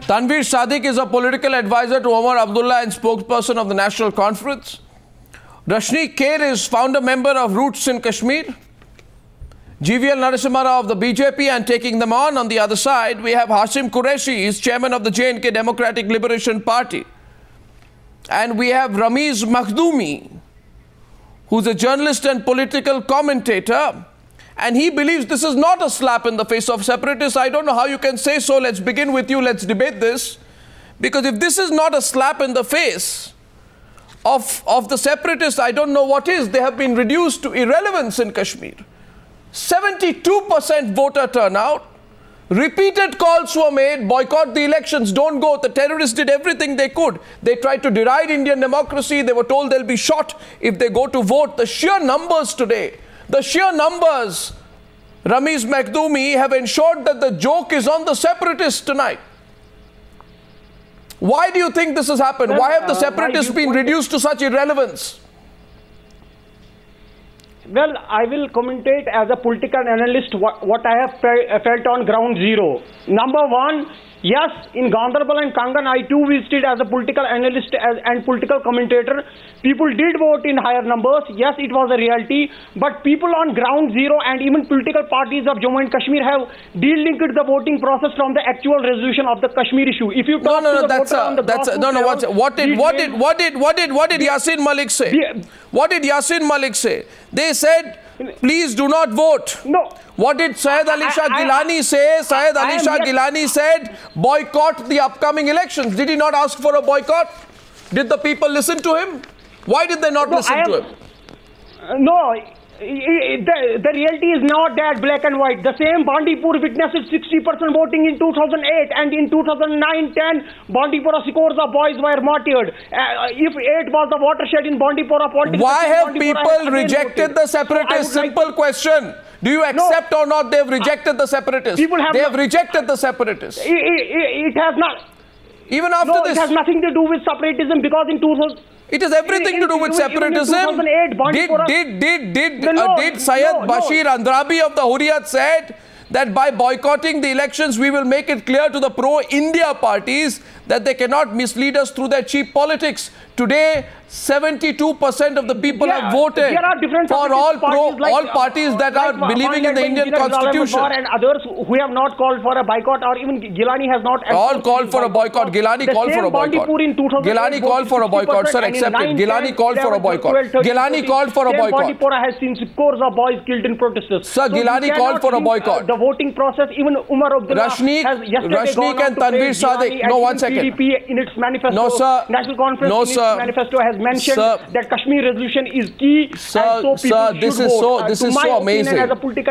Tanveer Sadiq is a political advisor to Omar Abdullah and spokesperson of the National Conference. Rashni Kher is founder member of Roots in Kashmir. GVL Narasimha Rao of the BJP, and taking them on the other side, we have Hashim Qureshi, he is chairman of the J&K Democratic Liberation Party. And we have Ramiz Makhdoumi, who's a journalist and political commentator. And he believes this is not a slap in the face of separatists. I don't know how you can say so. Let's begin with you. Let's debate this. Because if this is not a slap in the face of the separatists, I don't know what is. They have been reduced to irrelevance in Kashmir. 72% voter turnout. Repeated calls were made, boycott the elections, don't go. The terrorists did everything they could. They tried to deride Indian democracy. They were told they'll be shot if they go to vote. The sheer numbers today, Ramiz Makhdoumi, have ensured that the joke is on the separatists tonight. Why do you think this has happened? Why have the separatists been reduced to such irrelevance? Well, I will commentate as a political analyst what I have felt on ground zero. Number one, yes, in Gaunderbal and Kangan, I too visited as a political analyst and political commentator. People did vote in higher numbers. Yes, it was a reality. But people on ground zero and even political parties of Jammu and Kashmir have delinked the voting process from the actual resolution of the Kashmir issue. If you talk to the voter on the grassroots level, what did Yasin Malik say? What did Yasin Malik say? They said, please do not vote. No. What did Syed Ali Shah Gilani say? Syed Ali Shah Gilani said, boycott the upcoming elections. Did he not ask for a boycott? Did the people listen to him? Why did they not listen to him? No. The reality is not that black and white. The same Bandipur witnessed 60% voting in 2008, and in 2009-10, Bandipora scores of boys were martyred. If 8 was the watershed in Bandipora politics, why have people rejected the separatists? Simple question. Do you accept or not they have rejected the separatists? They have rejected the separatists. It has not. Even after this, it has nothing to do with separatism, because in 2000. It has everything to do with separatism. Did Syed Bashir Andrabi of the Hurriyat said that by boycotting the elections, we will make it clear to the pro-India parties that they cannot mislead us through their cheap politics. Today, 72% of the people have voted for all parties that are believing in the Indian constitution. And others who have not called for a boycott, or even Gilani has not. All called for a boycott. Gilani called for a boycott. Gilani called for a boycott. Sir, accepted. Gilani called for a boycott. Gilani called for a boycott. Bandipora has seen scores of boys killed in protests. Sir, Gilani called for a boycott. The voting process, even Umar Abdullah Rashni and Tanveer Sadiq. No, 1 second. PDP in its manifesto. No, sir. National Conference no, in its manifesto has mentioned that Kashmir resolution is key. Sir, this is so amazing.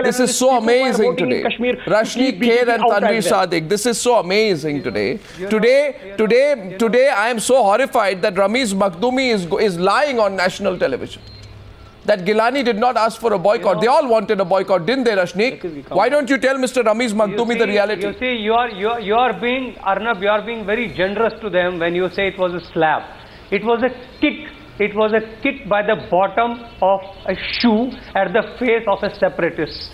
This is so amazing today. Rashni Kher and Tanveer Sadiq. This is so amazing today. Today, I am so horrified that Ramiz Makhdoumi is lying on national television. That Gilani did not ask for a boycott. They all wanted a boycott, didn't they, Rashni? Why don't you tell Mr. Ramiz Makhdoumi the reality? You see, you are being, Arnab, you are being very generous to them when you say it was a slap. It was a kick. It was a kick by the bottom of a shoe at the face of a separatist.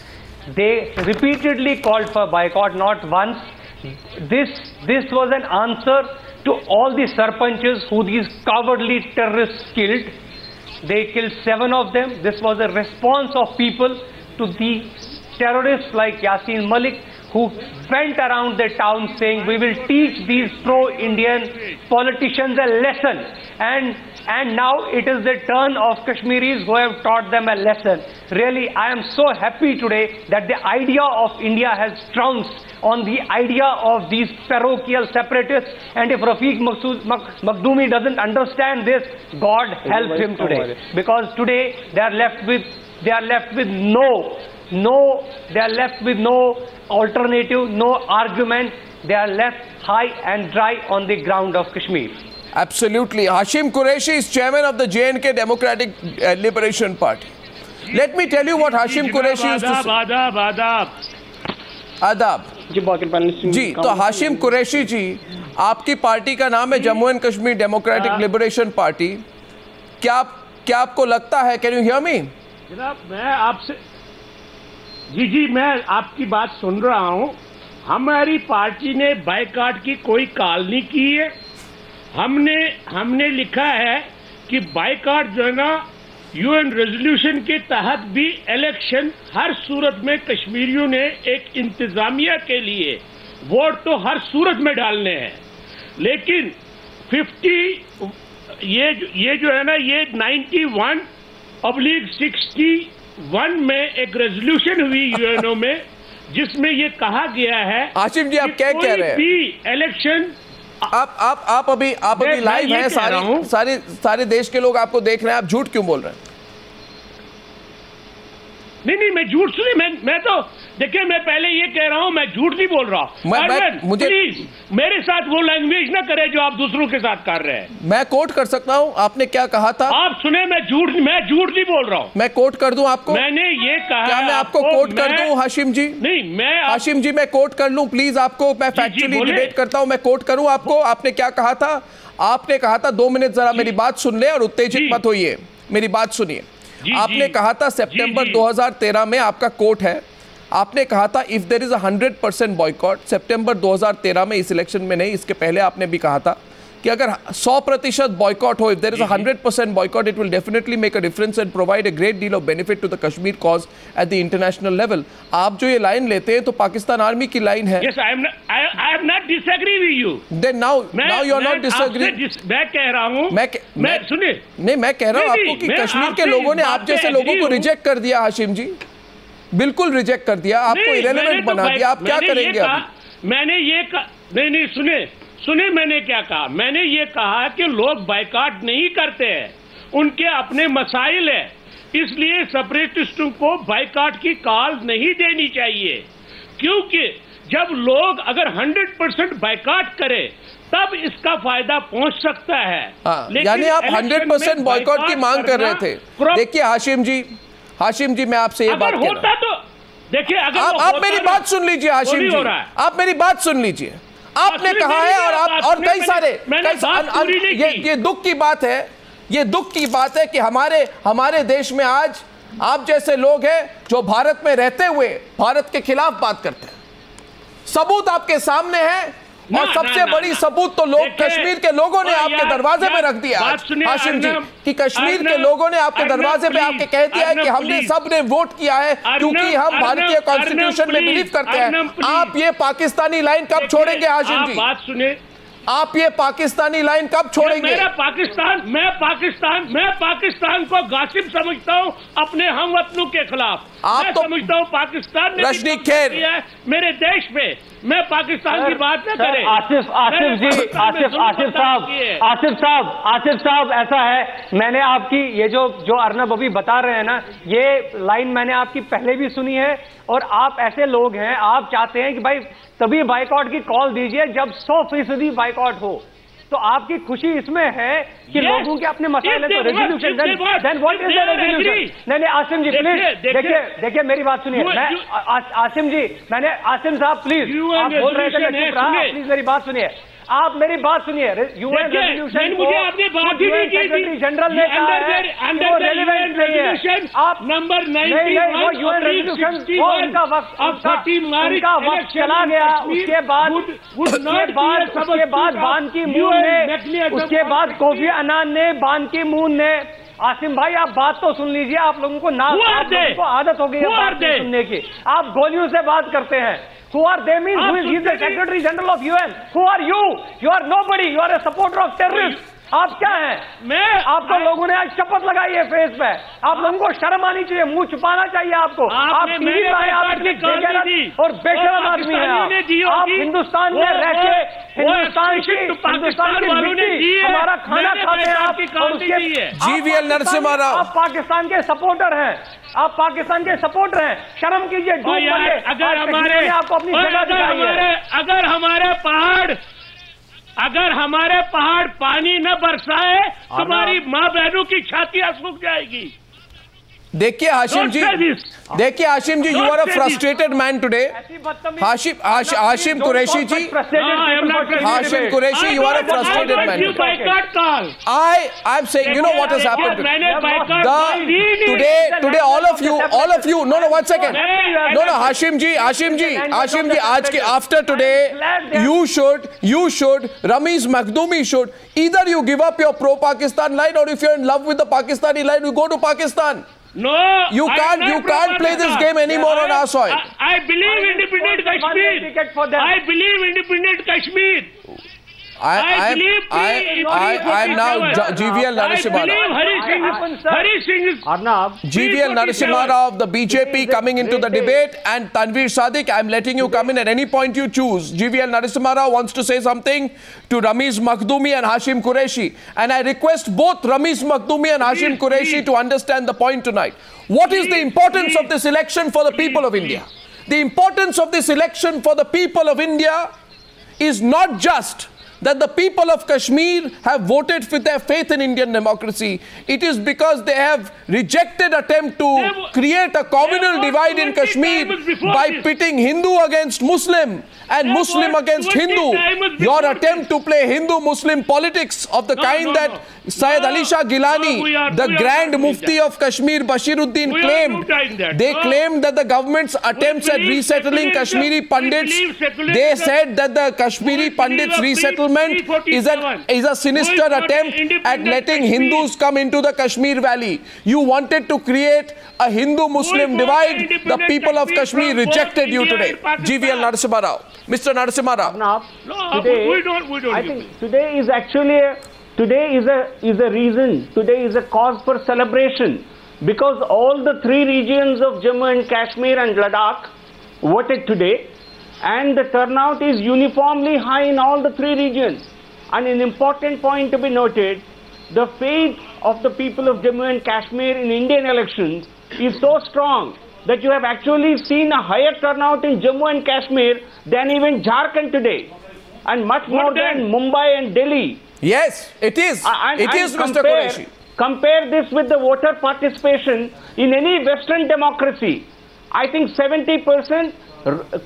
They repeatedly called for boycott, not once. This was an answer to all the sarpanches who these cowardly terrorists killed. They killed 7 of them. This was a response of people to the terrorists like Yasin Malik, who went around the town saying, we will teach these pro-Indian politicians a lesson. And now it is the turn of Kashmiris who have taught them a lesson. Really, I am so happy today that the idea of India has trounced on the idea of these parochial separatists. And if Rafiq Makhdoumi doesn't understand this, God help him today. Because today they are left with no alternative, no argument. They are left high and dry on the ground of Kashmir. Absolutely. Hashim Qureshi is chairman of the J&K Democratic Liberation Party. Let me tell you what Hashim Qureshi used to say. आदाब जी, तो हाशिम कुरैशी जी, आपकी party का नाम है Jammu and Kashmir democratic liberation party. क्या आपको लगता है, कैन यू हियर मी? जनाब, मैं आपसे जी मैं आपकी बात सुन रहा हूं। हमारी पार्टी ने बायकॉट की कोई कॉल नहीं की है। हमने लिखा है कि बायकॉट जो है ना, यूएन रेजोल्यूशन के तहत भी इलेक्शन हर सूरत में कश्मीरियों ने एक इंतजामिया के लिए वोट तो हर सूरत में डालने हैं, लेकिन 50 ये जो है ना, ये 91/61 में एक रेजोल्यूशन हुई यूएनओ में, जिसमें ये कहा गया है। आसिफ जी, आप क्या कह रहे हैं? इलेक्शन आप अभी लाइव हैं, सारे देश के लोग आपको देख रहे हैं, आप झूठ क्यों बोल रहे हैं? नहीं, मैं झूठ सुनी, मैं तो देखिए, मैं पहले ये कह रहा हूं, मैं झूठ नहीं बोल रहा। प्लीज मेरे साथ वो लैंग्वेज ना करे जो आप दूसरों के साथ कर रहे हैं। मैं कोट कर सकता हूं, आपने क्या कहा था? आप सुने, मैं झूठ नहीं बोल रहा हूं। मैं कोट कर दूं आपको? मैंने ये कहा। क्या मैं आपको कोट कर दूं हाशिम जी? नहीं, हाशिम जी, मैं कोट कर लूं प्लीज आपको? मैं फैक्चुअली डिबेट करता हूं, मैं कोट करूं आपको? आपने क्या कहा था? आपने कहा था, 2 मिनट जरा मेरी बात सुन ले और उत्तेजित मत होइए, मेरी बात सुनिए। आपने कहा था सितंबर 2013 में, आपका कोट है, आपने कहा था इफ देयर इज 100% बॉयकॉट, सितंबर 2013 में, इस इलेक्शन में नहीं, इसके पहले आपने भी कहा था कि अगर 100% बॉयकॉट हो, if there is 100% boycott, it will definitely make a difference and provide a great deal of benefit to the Kashmir cause at the international level. आप जो ये लाइन लेते हैं तो पाकिस्तान आर्मी की लाइन है। Yes, I am not disagree with you. Then now you are not disagree. मैं कह रहा हूँ, मैं सुनिए, नहीं, मैं कह रहा हूँ आपको कि कश्मीर के लोगों ने आप जैसे लोगों को रिजेक्ट कर दिया हाशिम जी, बिल्कुल रिजेक्ट कर दिया, आपको इरेलेवेंट बना दिया। आप क्या करेंगे अभी? मैंने ये नहीं, सुने मैंने क्या कहा? मैंने ये कहा कि लोग बायकॉट नहीं करते हैं, उनके अपने मसाइल है, इसलिए सेपरेटिस्टों को बायकॉट की कॉल नहीं देनी चाहिए, क्योंकि जब लोग अगर 100% बायकॉट करें तब इसका फायदा पहुंच सकता है। यानी आप 100% बॉयकॉट की मांग कर रहे थे। देखिए हाशिम जी, मैं आपसे ये बात कह रहा हूं, तो देखिए, अगर आप मेरी बात सुन लीजिए हाशिम जी, आप मेरी बात सुन लीजिए। आपने कहा है और कई सारे ये दुख की बात है, ये दुख की बात है कि हमारे देश में आज आप जैसे लोग हैं जो भारत में रहते हुए भारत के खिलाफ बात करते हैं। सबूत आपके सामने है, और सबसे बड़ी सबूत तो लोग कश्मीर के लोगों ने आपके दरवाजे पे रख दिया हाशिम जी, कि कश्मीर के लोगों ने आपके दरवाजे पे आके कह दिया है कि हमने सबने वोट किया है क्योंकि हम भारतीय कॉन्स्टिट्यूशन में बिलीव करते हैं। आप ये पाकिस्तानी लाइन कब छोड़ेंगे हाशिम जी? बात सुने, आप ये पाकिस्तानी लाइन कब छोड़ेंगे? मैं पाकिस्तान को गासिब समझता हूं अपने हमवतनों के खिलाफ। मैं तो समझता हूं पाकिस्तान ने रश्नी खेर मेरे देश में, मैं पाकिस्तान की बात न करें। आसिफ साहब, ऐसा है, मैंने आपकी ये जो अर्नब अभी बता रहे हैं ना, ये लाइन मैंने आपकी पहले भी सुनी है, और आप ऐसे लोग हैं, आप चाहते हैं कि भाई तभी बायकॉट की कॉल दीजिए जब 100% बायकॉट हो। तो आपकी खुशी इसमें है कि लोगों के अपने मसाले, तो resolution, then what is the resolution? नहीं, आसिम जी प्लीज, देखिए मेरी बात सुनिए। मैं आसिम साहब प्लीज, आप बोल रहे थे, प्लीज मेरी बात सुनिए, आप मेरी बात सुनिए। यूएन रेजोल्यूशन मुझे आपने बात ही नहीं की थी, जनरल ने कहा है वो रेलेवेंट नहीं है। आप नंबर 19 वो यूएन रेजोल्यूशन, वो उनका वक्त चला गया। उसके बाद बान की मून ने, उसके बाद कोफी अनान ने, बान की मून ने। आसिम भाई, आप बात तो सुन लीजिए, आप लोगों को आदत हो गई है बात सुनने की, आप गोलियों से बात करते हैं। Who are they? Means who is the Secretary General of UN? Who are you? You are nobody. You are a supporter of terrorists. आप क्या हैं? आपको लोगों ने आज शपथ लगाई है फेस पे। आप लोगों को शर्म आनी चाहिए, मुंह छुपाना चाहिए आपको। आप टीवी पे आए, आप इतने बेगैरत और बेशरम आदमी हैं। आप हिंदुस्तान में रह के हिंदुस्तान की मिट्टी, हमारा खाना खाते हैं आप, और उसके जीवीएल नरसिम्हा राव, आप पाकिस्तान के सपोर्टर हैं, आप पाकिस्तान के सपोर्टर हैं। शर्म कीजिए, आपको अपनी जगह दिखाई है। अगर हमारे पहाड़ पानी न बरसाए, तुम्हारी माँ बहनों की छातियां सूख जाएगी। देखिए हाशिम जी, देखिए हाशिम जी, you are a frustrated man today. Hashim Qureshi ji, Hashim Qureshi, you are a frustrated man today. I'm saying, you know what has happened today all of you, no, 1 second. No, Hashim ji, after today, you should, Ramiz Makhdoumi should, either you give up your pro-Pakistan line, or if you're in love with the Pakistani line, you go to Pakistan. No, you can't play this game anymore on our soil. I believe independent Kashmir. I believe independent Kashmir. I'm now GVL Narasimha Rao. GVL Narasimha Rao of the BJP coming into the debate, and Tanveer Sadiq, I'm letting you come in at any point you choose. GVL Narasimha Rao wants to say something to Ramiz Makhdoumi and Hashim Qureshi, and I request both Ramiz Makhdoumi and Hashim Qureshi to understand the point tonight. What is the importance of this election for the people of India? The importance of this election for the people of India is not just that the people of Kashmir have voted with their faith in Indian democracy. It is because they have rejected attempt to create a communal divide in Kashmir by pitting Hindu against Muslim and Muslim against Hindu. Your attempt to play Hindu-Muslim politics of the kind that Syed Ali Shah Gilani, the Grand Mufti of Kashmir, Bashiruddin, claimed. They claimed that the government's attempts at resettling Kashmiri Pandits, they said that the Kashmiri Pandits resettlement is a sinister attempt at letting Hindus come into the Kashmir Valley. You wanted to create a Hindu-Muslim divide. The people of Kashmir rejected you today. GVL Narasimha Rao. Mr. Narasimha Rao. I think today is actually today is a reason. Today is a cause for celebration, because all the three regions of Jammu and Kashmir and Ladakh voted today, and the turnout is uniformly high in all the three regions. And an important point to be noted, the faith of the people of Jammu and Kashmir in Indian elections is so strong that you have actually seen a higher turnout in Jammu and Kashmir than even Jharkhand today, and much more than Mumbai and Delhi. Yes, it is. It is, Mr. Qureshi. Compare this with the voter participation in any Western democracy. I think 70%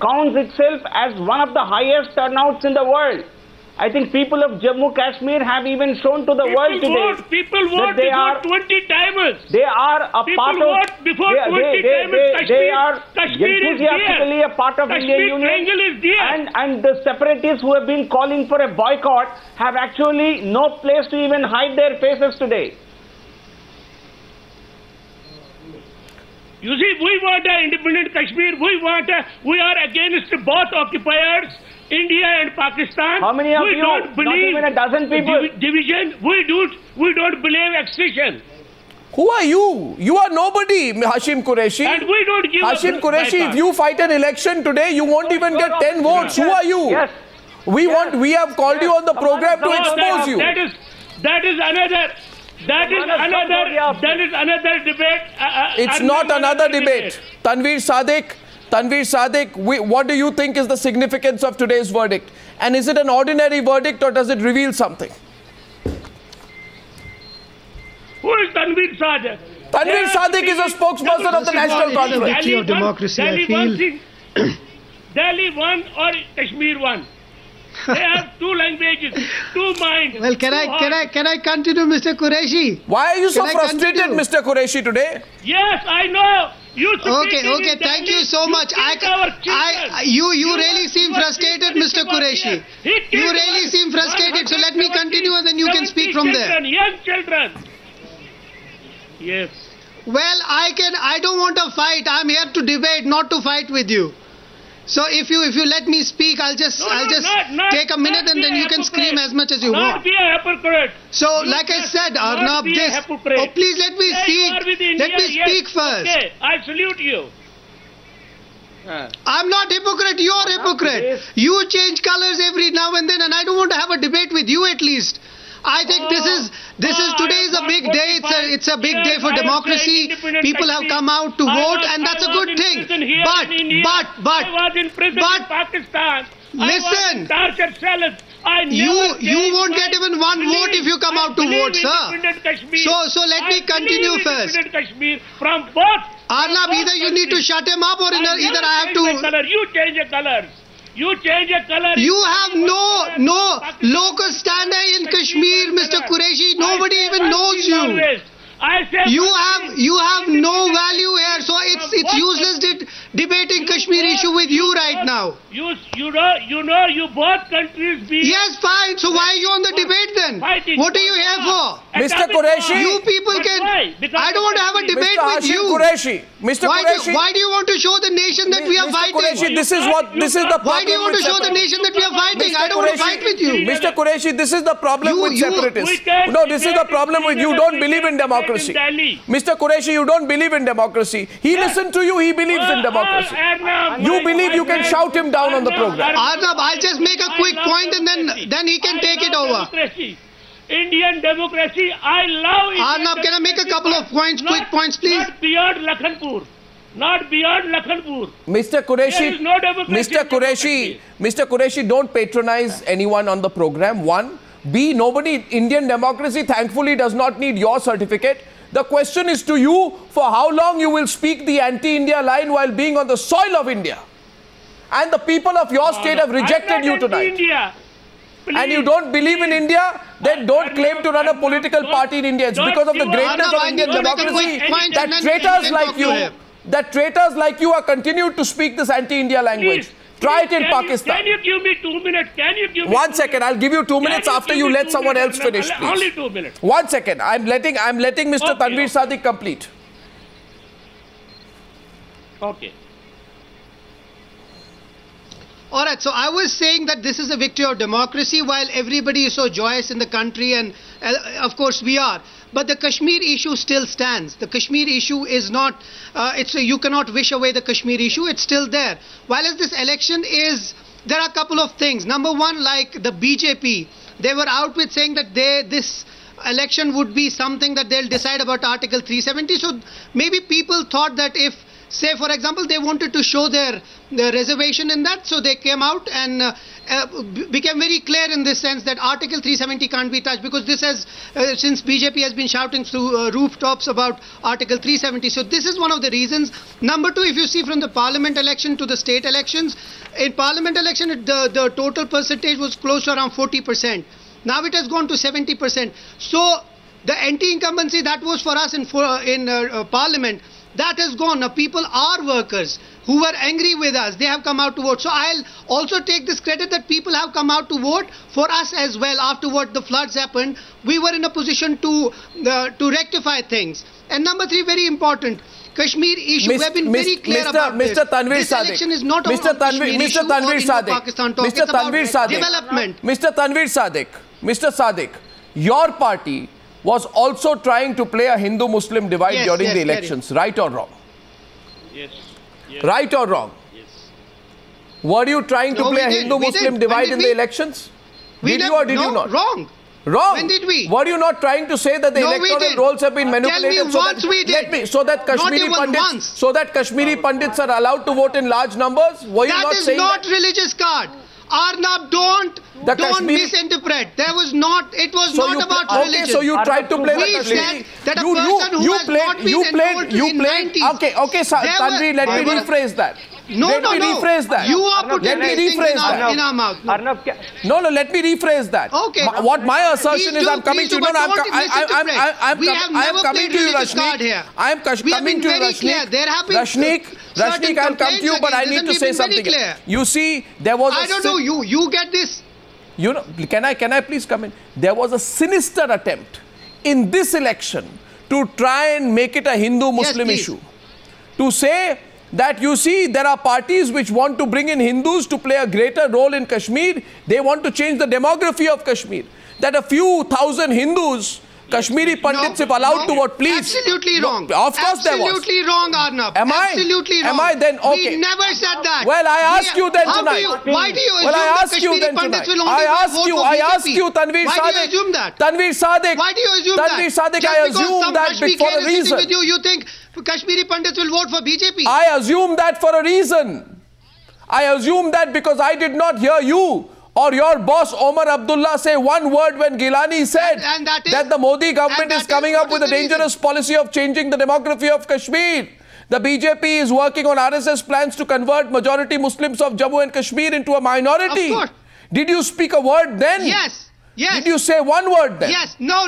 counts itself as one of the highest turnouts in the world. I think people of Jammu Kashmir have even shown to the world today people vote before 20 times. They are a part of. Before 20 times. They are enthusiastically a part of Indian Union. And the separatists who have been calling for a boycott have actually no place to even hide their faces today. You see, we want an independent Kashmir. We are against both occupiers, India and Pakistan. How many of you? Don't believe, not even a dozen people. Division. We don't believe accession. Who are you? You are nobody, Hashim Qureshi. And we don't give Hashim Qureshi, if you fight an election today, you won't even get 10 votes. Who are you? Yes. We have called you on the program to expose you. That is another debate. It's not another debate. Tanveer Sadiq, what do you think is the significance of today's verdict? And is it an ordinary verdict, or does it reveal something? Who is Tanveer Sadiq? Tanveer Sadiq is a spokesperson of the National Conference. Of democracy, I feel. Delhi won or Kashmir won. They have two languages, two minds. Well, can I continue, Mr. Qureshi? Why are you so frustrated, Mr. Qureshi, today? Yes, I know. Okay, thank you so much. You really seem frustrated, Mr. Qureshi. You really seem frustrated. So let me continue, and then you can speak from there. Young children. Yes. Well, I don't want to fight. I'm here to debate, not to fight with you. So if you let me speak, I'll just take a minute, and then you can scream as much as you want. Not be a hypocrite. So like I said, Arnab, please let me speak. Let me speak first. Okay, I salute you. I'm not hypocrite. You're hypocrite. You change colors every now and then, and I don't want to have a debate with you at least. I think today is a big day. It's a big day for democracy. People have come out to vote, and that's a good thing. But I was in prison in Pakistan. Listen, you won't get even one vote if you come out to vote, sir. So let me continue first. Kashmir from both Arnab, either you need to shut him up or either I have to... You change the color. You change the color. You have no locus standi in Kashmir, Mr. Qureshi. Nobody even knows you. You have no value here, so it's useless debating Kashmir issue with you right now. You both countries be... Yes, fine. So why are you on the debate then? Fighting. What are you here for? Mr. Qureshi, You people can... I don't want to have a debate Mr. with Hashim you. Qureshi, Mr. Qureshi, Why do you want to show the nation that we are Mr. fighting? Qureshi, this is the problem. Why do you want to show the nation that we are fighting? I don't want to fight with you. Mr. Qureshi, this is the problem with separatists. No, this is the problem with you. Don't believe in democracy. Mr. Qureshi, you don't believe in democracy. He listened to you. He believes in democracy. You believe you can shout him down on the program. Arnab, I'll just make a quick point and then he can take it over. Indian democracy, I love it. Arnab, can I make a couple of points, quick points, please? Not beyond Lakhanpur. Not beyond Lakhanpur. Mr. Qureshi, There is no democracy. Mr. Qureshi, don't patronize anyone on the program. One. B, Indian democracy thankfully does not need your certificate. The question is to you, for how long you will speak the anti-India line while being on the soil of India? And the people of your state have rejected you tonight. India. And you don't believe in India, then don't claim to run a political party in India. It's because of the greatness of Indian democracy that traitors like you are continued to speak this anti-India language. Try it in Pakistan. Can you give me 2 minutes? Can you give me 1 second, I'll give you 2 minutes after you let someone else finish, please. Only 2 minutes. 1 second, I'm letting Mr. Tanveer Sadiq complete. Okay. All right, so I was saying that this is a victory of democracy while everybody is so joyous in the country, and of course we are. But the Kashmir issue still stands. The Kashmir issue is not, you cannot wish away the Kashmir issue, it's still there. While as this election is, there are a couple of things. Number one, like the BJP, they were out with saying that this election would be something that they'll decide about Article 370. So maybe people thought that if, say for example, they wanted to show their reservation in that, so they came out and became very clear in this sense that Article 370 can't be touched, because this has, since BJP has been shouting through rooftops about Article 370. So this is one of the reasons. Number two, if you see from the parliament election to the state elections, in parliament election the total percentage was close to around 40%. Now it has gone to 70%. So the anti-incumbency that was for us in parliament, that has gone. Now people are workers who were angry with us. They have come out to vote. So I'll also take this credit that people have come out to vote for us as well. After what the floods happened, we were in a position to rectify things. And number three, very important, Kashmir issue. We have been very clear about this. Mr. Tanveer This Sadiq. election is not about Kashmir issue or Indo-Pakistan talk. It's about development. Mr. Tanveer Sadiq. Mr. Sadiq, your party was also trying to play a Hindu-Muslim divide during the elections, right or wrong? Yes. Right or wrong? Yes. Were you trying to play a Hindu-Muslim divide in the elections? Did you or did you not? Wrong. Wrong. When did we? Were you not trying to say that the electoral rolls have been manipulated so that Kashmiri pundits are allowed to vote in large numbers? Were you not saying that? That is not religious card. Arnab, don't misinterpret. There was not. It was not about religion. Okay, so you tried to play we said that a person who has not been enrolled in 90s. Okay, Tanveer, let me rephrase that. No. Rephrase that. You are putting these things in our mouth. No, let me rephrase that. Okay. What my assertion is, I'm coming to you. I'm coming to you, Rashniq. I'm coming to you, Rashniq. Rashniq, I'll come to you, but I need to say something. You see, there was I don't know, you get this. You know, can I please come in? There was a sinister attempt in this election to try and make it a Hindu-Muslim issue. To say that, you see, there are parties which want to bring in Hindus to play a greater role in Kashmir. They want to change the demography of Kashmir. That a few thousand Hindus, Kashmiri pundits, if allowed to vote, please. Absolutely wrong. Of course there was. Absolutely wrong, Arnab. Absolutely wrong. Am I then? Okay. We never said that. Well, I ask you then tonight. Why do you assume that Kashmiri pundits will only vote for BJP? I ask you, Tanveer Sadiq. Why do you assume that? Tanveer Sadiq. Why do you assume that? Tanveer Sadiq, I assume that for a reason. With you think Kashmiri pundits will vote for BJP? I assume that for a reason. I assume that because I did not hear you or your boss Omar Abdullah say one word when Gilani said that the Modi government is coming up with a dangerous policy of changing the demography of Kashmir. The BJP is working on RSS plans to convert majority Muslims of Jammu and Kashmir into a minority. Of course. Did you speak a word then? Yes. Yes. Did you say one word then? Yes. No.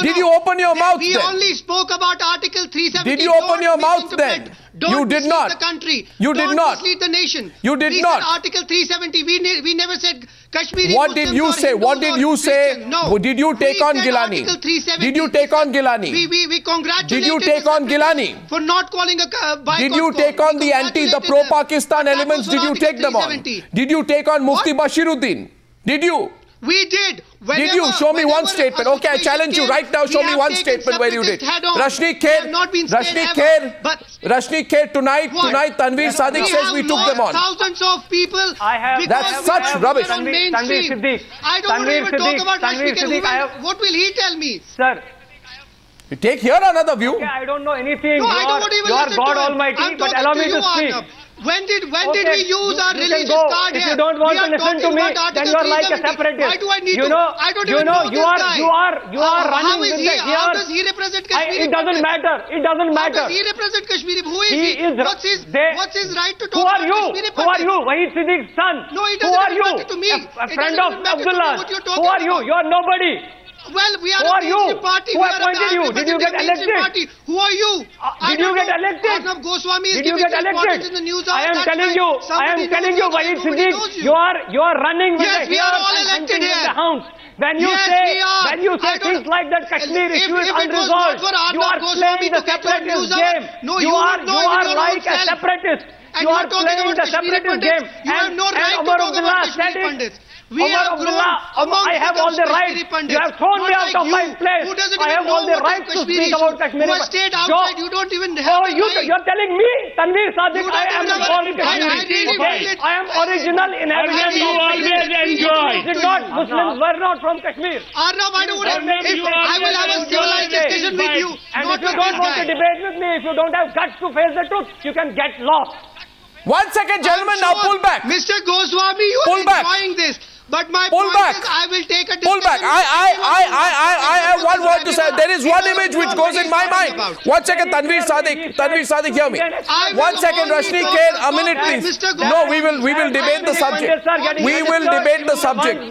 Did you open your mouth We then? only spoke about Article 370. Did you open your mouth then? Don't You did mislead not. the country. You did Don't not. mislead the nation. You did we not. Said Article 370. We never said Kashmiri What Muslims did you or say? Hindus What did or you say? Christians. No. Did you take We on said Gilani? Article 370. Did you take on Gilani? We congratulated Did you take the on secretary Gilani? for not calling a boycott. Did you take on the pro-Pakistan elements? Did you take them on? Did you take on Mufti Bashiruddin? Did you? We did. Did you? Show me one statement. Okay, I challenge you right now. Show me one statement where you did. Rashni Kher, tonight Tanveer Sadiq says we took them on. Thousands of people. That's such rubbish. Tanveer Siddique. I don't want to even talk about Rashni Kher. What will he tell me? Sir. You take here another view. Okay, I don't know anything. No, I don't want to even you are listen God to him. Almighty, but allow me to speak. When did we use our religious card If here? you don't want to listen to me, then you are like a separatist. Why do I need to? I don't even know this guy. You are running with the here. How does he represent Kashmiri? It doesn't matter. It doesn't matter. How does he represent Kashmiri? Who is He he? is What's his right to talk Who are about you? Kashmiri? Who are you? Wahid Siddique's son. No, it Who doesn't are you? matter to me. A friend of Abdullah. Who are you? You are nobody. Well, we are Who a are you? mainstream party. Who appointed you? Did you get elected? Party. Who are you? Did you get elected? Arnab Goswami is Did you giving get elected? in the news. I am telling you, Wahid Siddique, you are running with yes, the we are all and elected hunting with here. the hounds. When you say things like that Kashmir issue is unresolved, you are playing the separatist game. You are like a separatist. You are playing the separatist game. You have no right to talk about Kashmiri Pandits. I have all the rights. You have thrown me out of my place. I have all the rights to speak about Kashmiri. You stayed outside. You don't even have a right. You're telling me, Tanveer Sadiq, I am born in Kashmir. I am original inhabitant. You always enjoy. Muslims were not from Kashmir. Arnab, I will have a civilized discussion with you. And if you don't want to debate with me, if you don't have guts to face the truth, you can get lost. 1 second, gentlemen, now pull back. Mr. Goswami, you are enjoying this. But my point is, I will take a discussion. Pull back. I have one word to say. There is one image which goes in my mind. 1 second, Tanveer Sadiq, hear me. 1 second, Rashni Kher, a minute, please. No, we will debate the subject. We will debate the subject.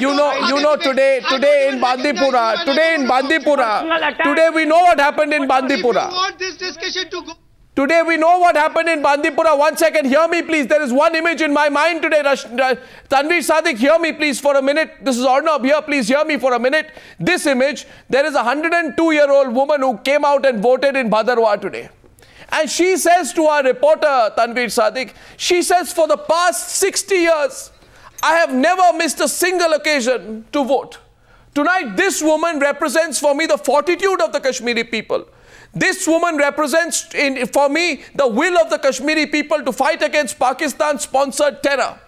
You know, today in Bandipura, today we know what happened in Bandipura. If you want this discussion to go. Today we know what happened in Bandipura. 1 second, hear me please. There is one image in my mind today. Tanveer Sadiq, hear me please for a minute. This is Arnab here. Please hear me for a minute. This image, there is a 102-year-old woman who came out and voted in Bhadarwah today. And she says to our reporter, Tanveer Sadiq, she says, for the past 60 years, I have never missed a single occasion to vote. Tonight, this woman represents for me the fortitude of the Kashmiri people. This woman represents, for me, the will of the Kashmiri people to fight against Pakistan-sponsored terror.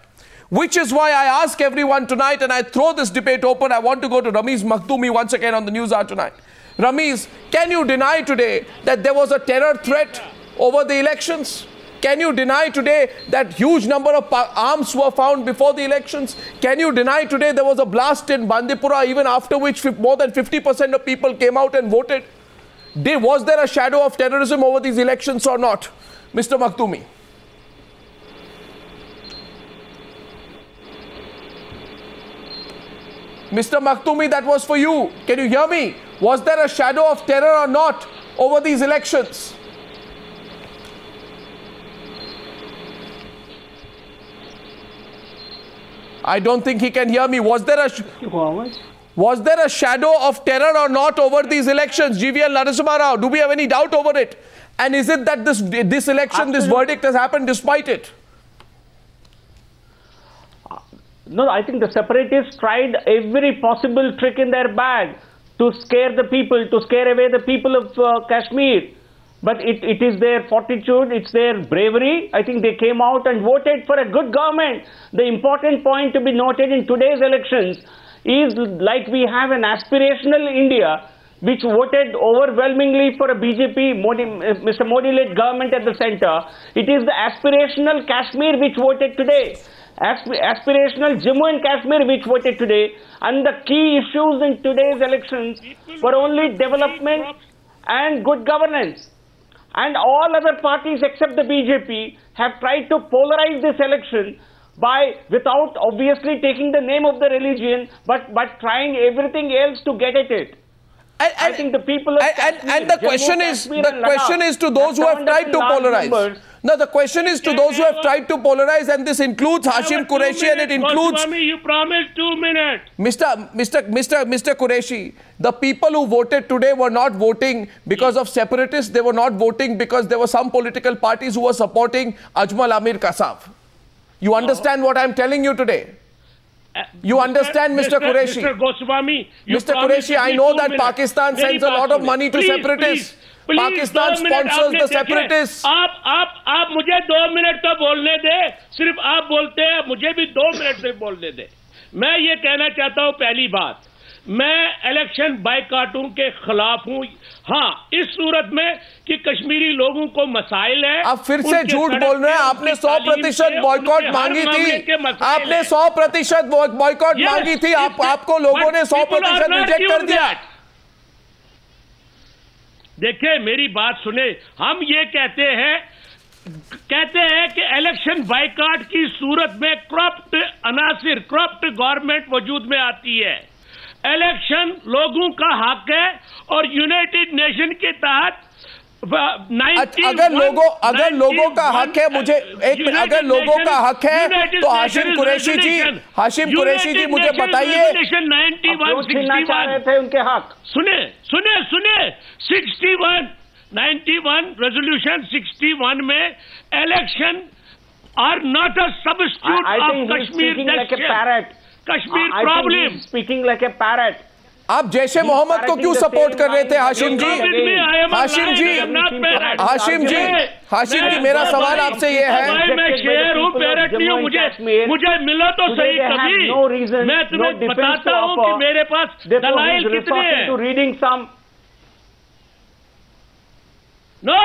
Which is why I ask everyone tonight, and I throw this debate open. I want to go to Rameez Makhdoumi once again on the News Hour tonight. Rameez, can you deny today that there was a terror threat over the elections? Can you deny today that huge number of arms were found before the elections? Can you deny today there was a blast in Bandipura, even after which more than 50% of people came out and voted? Was there a shadow of terrorism over these elections or not? Mr. Makhdoumi. Mr. Makhdoumi, that was for you. Can you hear me? Was there a shadow of terror or not over these elections? I don't think he can hear me. Was there a shadow of terror or not over these elections? GVL Narasimha Rao, do we have any doubt over it? And is it that this election, this verdict has happened despite it? No, I think the separatists tried every possible trick in their bag to scare the people, to scare away the people of Kashmir. But it is their fortitude, it's their bravery. I think they came out and voted for a good government. The important point to be noted in today's elections is, like, we have an aspirational India which voted overwhelmingly for a BJP, Mr. Modi-led government at the center. It is the aspirational Kashmir which voted today. Aspirational Jammu and Kashmir which voted today. And the key issues in today's elections were only development and good governance. and all other parties except the BJP have tried to polarize this election without obviously taking the name of the religion, but trying everything else to get at it. I think the people of Kashmir, and the question is to those who have tried to polarize. No, the question is to those who have tried to polarize, and this includes Hashim Qureshi, and it includes. Goswami, you promised 2 minutes. Mr. Qureshi, the people who voted today were not voting because of separatists. They were not voting because there were some political parties who were supporting Ajmal Amir Kasaf. You understand what I am telling you today? You understand, Mr. Qureshi? Mr. Goswami, Mr. Qureshi, I know that Pakistan sends a lot of money to separatists. Pakistan sponsors the separatists. आप मुझे 2 minute तो बोलने दे. सिर्फ आप बोलते हैं, मुझे भी 2 मिनट से बोलने दे. मैं ये कहना चाहता हूँ, पहली बात, मैं इलेक्शन बायकॉटों के खिलाफ हूँ. हाँ, इस सूरत में कि कश्मीरी लोगों को मसाइल है. आप फिर से झूठ बोल रहे हैं. आपने 100% बॉयकॉट मांगी थी. आपने 100% बॉयकॉट मांगी थी. आपको लोगों ने 100% रिजेक्ट कर दिया. देखिए, मेरी बात सुने. हम ये कहते हैं कि इलेक्शन बायकॉट की सूरत में करप्ट अनासिर, करप्ट गवर्नमेंट वजूद में आती है. इलेक्शन लोगों का हक है और यूनाइटेड नेशन के तहत अगर लोगों का हक है, मुझे एक मिनट, अगर लोगों का हक है तो हाशिम कुरैशी जी मुझे बताइए. 91 थे उनके हक. सुने 91 रेजोल्यूशन 61 में election are not a substitute of Kashmir. Kashmir problem. Speaking like a parrot. आप जैशे मोहम्मद को क्यों सपोर्ट कर रहे थे हाशिम जी? हाशिम जी, मेरा सवाल आपसे ये है. मैं शेर हूँ, पैरट नहीं हूँ. मुझे मिला तो सही कभी. मैं तुम्हें बताता हूँ कि मेरे पास दलाइल कितने हैं. No, I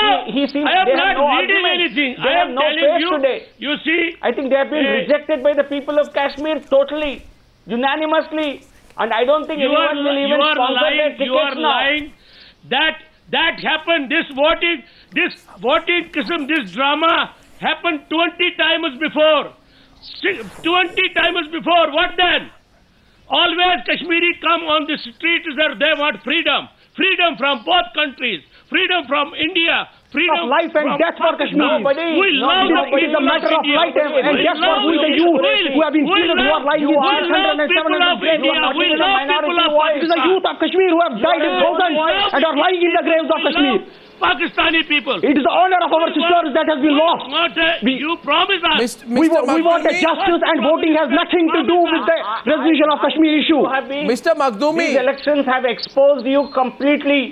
am not reading anything. I am telling you. You see, I think they have been rejected by the people of Kashmir totally, unanimously, and I don't think anyone will even sponsor their tickets now. You are lying. That happened. This drama happened 20 times before. 20 times before. What then? Always Kashmiri come on the streets and they want freedom. Freedom from both countries. Freedom from India. Freedom of life and death for Kashmir. We love the people. It is a matter of life and death for the youth who have been killed, who are lying in 600 and 700 graves. We love people of Pakistan. It is the youth of Kashmir who have died in thousands and are lying in the graves of Kashmir. Pakistani people. It is the honor of our sisters that has been lost. You promise us. We want a justice, and voting has nothing to do with the resolution of Kashmir issue. Mr. Makhdoumi. These elections have exposed you completely.